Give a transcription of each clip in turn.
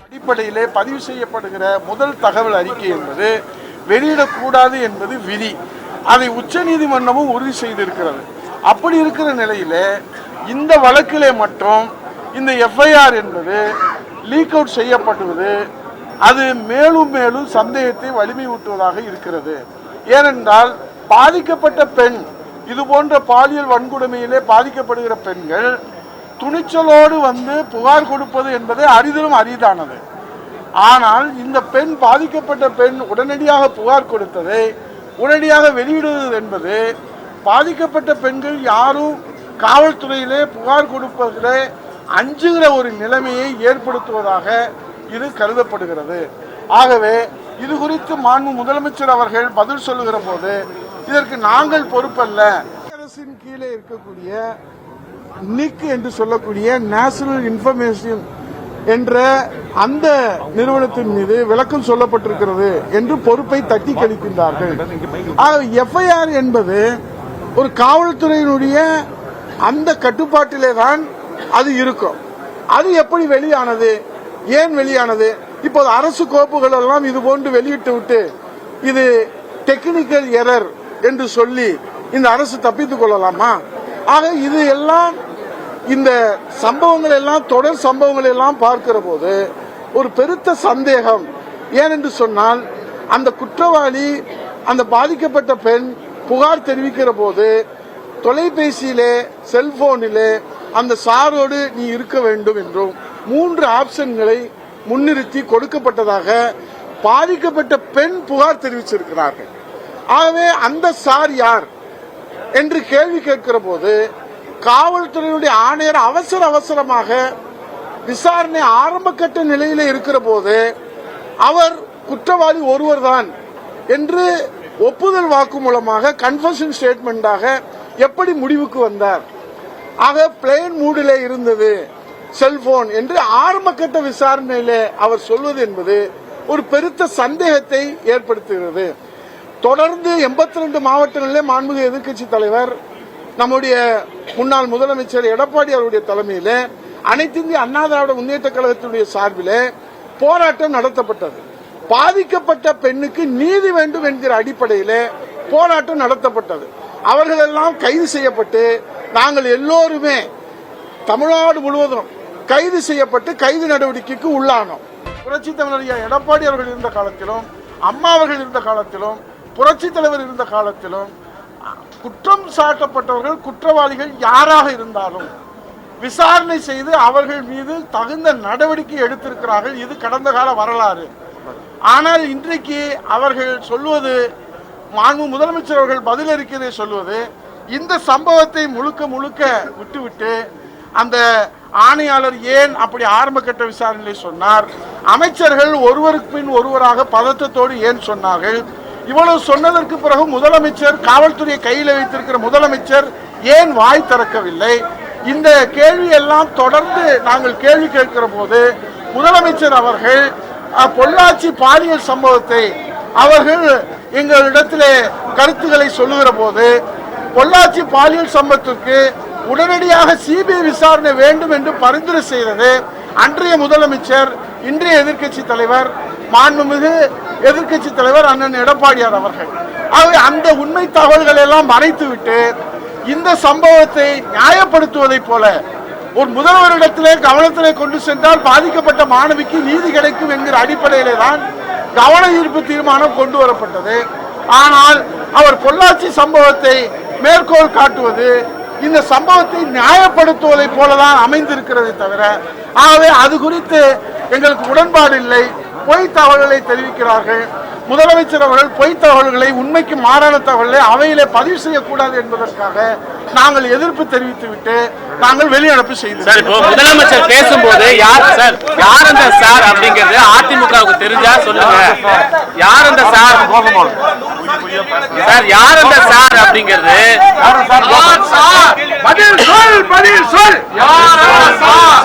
அடிப்படையிலே பதிவு செய்யப்படுகிற முதல் தகவல் அறிக்கை என்பது வெளியிடக்கூடாது என்பது விதி. அதை உச்சநீதிமன்றமும் உறுதி செய்திருக்கிறது. அப்படி இருக்கிற நிலையிலே இந்த வழக்கிலே மட்டும் இந்த எஃப்ஐஆர் என்பது லீக் அவுட் செய்யப்படுவது அது மேலும் மேலும் சந்தேகத்தை வலிமையூட்டுவதாக இருக்கிறது. ஏனென்றால் பாதிக்கப்பட்ட பெண், இது போன்ற பாலியல் வன்கொடுமையிலே பாதிக்கப்படுகிற பெண்கள் துணிச்சலோடு வந்து புகார் கொடுப்பது என்பது அரிதிலும் அரிதானது. ஆனால் இந்த பெண், பாதிக்கப்பட்ட பெண் உடனடியாக புகார் கொடுத்ததை உடனடியாக வெளியிடுவது என்பது பாதிக்கப்பட்ட பெண்கள் யாரும் காவல்துறையிலே புகார் கொடுப்பதிலே அஞ்சுகிற ஒரு நிலைமையை ஏற்படுத்துவதாக இது கருதப்படுகிறது. ஆகவே இது குறித்து மாண்பு முதலமைச்சர் அவர்கள் பதில் சொல்லுகிற போது இதற்கு நாங்கள் பொறுப்பல்ல, அரசின் கீழே இருக்கக்கூடிய நிக் என்று சொல்லக்கூடிய நேஷனல் இன்ஃபர்மேஷன் என்ற அந்த நிறுவனத்தின் மீது விளக்கம் சொல்லப்பட்டிருக்கிறது என்று பொறுப்பை தட்டி கழிக்கின்றார்கள். எஃப்ஐஆர் என்பது ஒரு காவல்துறையினுடைய அந்த கட்டுப்பாட்டிலே தான் அது இருக்கும். அது எப்படி வெளியானது, ஏன் வெளியானது? இப்போது அரசு கோப்புகள் எல்லாம் இது போன்று வெளியிட்டு விட்டு இது டெக்னிக்கல் எரர் என்று சொல்லி இந்த அரசு தப்பித்துக் கொள்ளலாமா? ஆக இது எல்லாம், இந்த சம்பவங்கள் எல்லாம், தொடர் சம்பவங்கள் எல்லாம் பார்க்கிற போது ஒரு பெருத்த சந்தேகம். ஏனென்று சொன்னால் அந்த குற்றவாளி, அந்த பாதிக்கப்பட்ட பெண் புகார் தெரிவிக்கிற போது தொலைபேசியிலே, செல்போனிலே அந்த சாரோடு நீ இருக்க வேண்டும் என்றும் 3 ஆப்ஷன்களை முன்னிறுத்தி கொடுக்கப்பட்டதாக பாதிக்கப்பட்ட பெண் புகார் தெரிவிச்சிருக்கிறார்கள். ஆகவே அந்த சார் யார் என்று கேள்வி கேட்கிற போது காவல்துறையுடைய ஆணையர் அவசரமாக விசாரணை ஆரம்ப கட்ட நிலையில இருக்கிற போது அவர் குற்றவாளி ஒருவர்தான் என்று ஒப்புதல் வாக்குமூலமாக கன்ஃபெஷன் ஸ்டேட்மெண்டாக எப்படி முடிவுக்கு வந்தார்? ஆக பிளேன் மூடிலே இருந்தது செல்போன் என்று ஆரம்ப கட்ட விசாரணையிலே அவர் சொல்வது என்பது ஒரு பெருத்த சந்தேகத்தை ஏற்படுத்துகிறது. தொடர்ந்து 82 மாவட்டங்களிலே மாண்புமிகு எதிர்க்கட்சி தலைவர், நம்முடைய முன்னாள் முதலமைச்சர் எடப்பாடி அவருடைய தலைமையில் அனைத்து இந்திய அண்ணா திராவிட முன்னேற்ற கழகத்தினுடைய சார்பில் போராட்டம் நடத்தப்பட்டது. பாதிக்கப்பட்ட பெண்ணுக்கு நீதி வேண்டும் என்கிற அடிப்படையில் போராட்டம் நடத்தப்பட்டது. அவர்கள் எல்லாம் கைது செய்யப்பட்டு நாங்கள் எல்லோருமே தமிழ்நாடு முழுவதும் கைது செய்யப்பட்டு கைது நடவடிக்கைக்கு உள்ளானோம். புரட்சி தலைவர் எடப்பாடி அவர்கள் இருந்த காலத்திலும், அம்மா அவர்கள் இருந்த காலத்திலும், புரட்சி தலைவர் இருந்த காலத்திலும் குற்றம் சாட்டப்பட்டவர்கள், குற்றவாளிகள் யாராக இருந்தாலும் விசாரணை செய்து அவர்கள் மீது தகுந்த நடவடிக்கை எடுத்திருக்கிறார்கள். இது கடந்த கால வரலாறு. ஆனால் இன்றைக்கு அவர்கள் சொல்வது, மாண்பு முதலமைச்சர் அவர்கள் பதிலளிக்கிறதை சொல்வது, இந்த சம்பவத்தை முழுக்க விட்டுவிட்டு அந்த ஆணையாளர் ஏன் அப்படி ஆரம்ப கட்ட விசாரணையை சொன்னார், அமைச்சர்கள் ஒருவருக்கு பின் ஒருவராக பதற்றத்தோடு ஏன் சொன்னார்கள், இவ்வளவு சொன்னதற்கு பிறகு முதலமைச்சர், காவல்துறையை கையில் வைத்திருக்கிற முதலமைச்சர் ஏன் வாய் திறக்கவில்லை? இந்த கேள்வி எல்லாம் தொடர்ந்து நாங்கள் கேள்வி கேட்கிற போது முதலமைச்சர் அவர்கள் பொள்ளாச்சி பாலியல் சம்பவத்தை அவர்கள் எங்களிடத்திலே கருத்துக்களை சொல்லுகிற போது, பொள்ளாச்சி பாலியல் சம்பவத்திற்கு உடனடியாக சிபிஐ விசாரணை வேண்டும் என்று பரிந்துரை செய்தது அன்றைய முதலமைச்சர், இன்றைய எதிர்க்கட்சி தலைவர், மாண்புமிகு எதிர்க்கட்சி தலைவர் அண்ணன் எடப்பாடியார் அவர்கள். ஆகவே அந்த உண்மை தகவல்கள் எல்லாம் மறைத்துவிட்டு இந்த சம்பவத்தை நியாயப்படுத்துவதை போல ஒரு முதல்வரிடத்திலே கவனத்திலே கொண்டு சென்றால் பாதிக்கப்பட்ட மாணவிக்கு நீதி கிடைக்கும் என்கிற அடிப்படையிலே தான் கவன ஈர்ப்பு தீர்மானம் கொண்டு வரப்பட்டது. ஆனால் அவர் பொள்ளாச்சி சம்பவத்தை மேற்கோள் காட்டுவது இந்த சம்பவத்தை நியாயப்படுத்துவதை போலதான் அமைந்திருக்கிறதை தவிர, ஆகவே அது குறித்து எங்களுக்கு உடன்பாடு இல்லை. பொய் தகவல்களை தெரிவிக்கிறார்கள். முதலமைச்சர் அவர்கள் பொய் தகவல்களை, உண்மைக்கு மாறான தகவல்களை அவையிலே பதிவு செய்யக்கூடாது என்பதற்காக நாங்கள் எதிர்ப்பு தெரிவித்துவிட்டு நாங்கள் வெளிநடப்பு செய்தோம். முதலமைச்சர் பேசும்போது யார் அந்த சார் அப்படிங்கிறது அதிமுகவுக்கு தெரிஞ்சா சொல்லுங்க. யார் அந்த சார் யார் அந்த சார் அப்படிங்கிறது பதில் சொல், பதில் சொல்,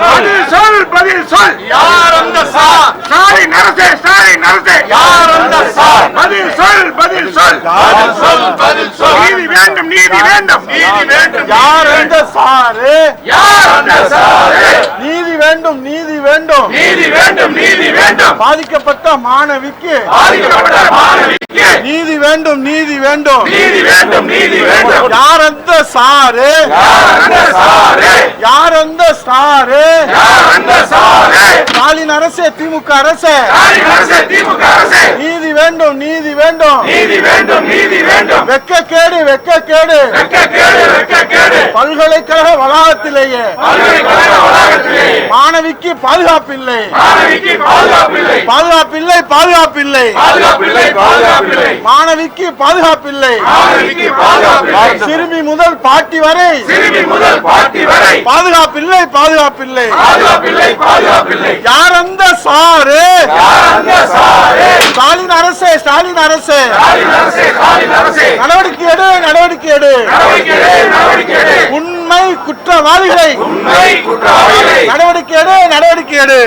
பதில் சொல், பதில் சொல். யார் அந்த சார்? ஸ்டாலின் அரசே, ஸ்டாலின் அரசே, யார் அந்த சார்? பதில் சொல், பதில் சொல், பதில் சொல், பதில் சொல். நீதி வேண்டும், நீதி வேண்டும், நீதி வேண்டும். யார் அந்த சாரு? யார் அந்த சார்? நீதி வேண்டும், நீதி வேண்டும், நீதி வேண்டும், நீதி வேண்டும். பாதிக்கப்பட்ட மாணவிக்கு நீதி வேண்டும், நீதி வேண்டும். யார் அந்த சாரு? யார் அந்த சாரு? ஸ்டாலின் அரசே, திமுக அரசே, நீதி வேண்டும், நீதி வேண்டும். வெட்கக்கேடு, வெட்கக்கேடு. பல்கலைக்கழக வளாகத்திலேயே மாணவிக்கு பாதுகாப்பில்லை, பாதுகாப்பில்லை, பாதுகாப்பில்லை. மாணவிக்கு பாதுகாப்பில்லை. சிறுமி முதல் பாட்டி வரை பாதுகாப்பில்லை, பாதுகாப்பில்லை. யார் அந்த சாரு? ஸ்டாலின் அரசே, ஸ்டாலின் அரசே, நடவடிக்கை எடு, நடவடிக்கை எடு. உண்மை குற்றவாளிகளை நடவடிக்கை எடு, நடவடிக்கை எடு.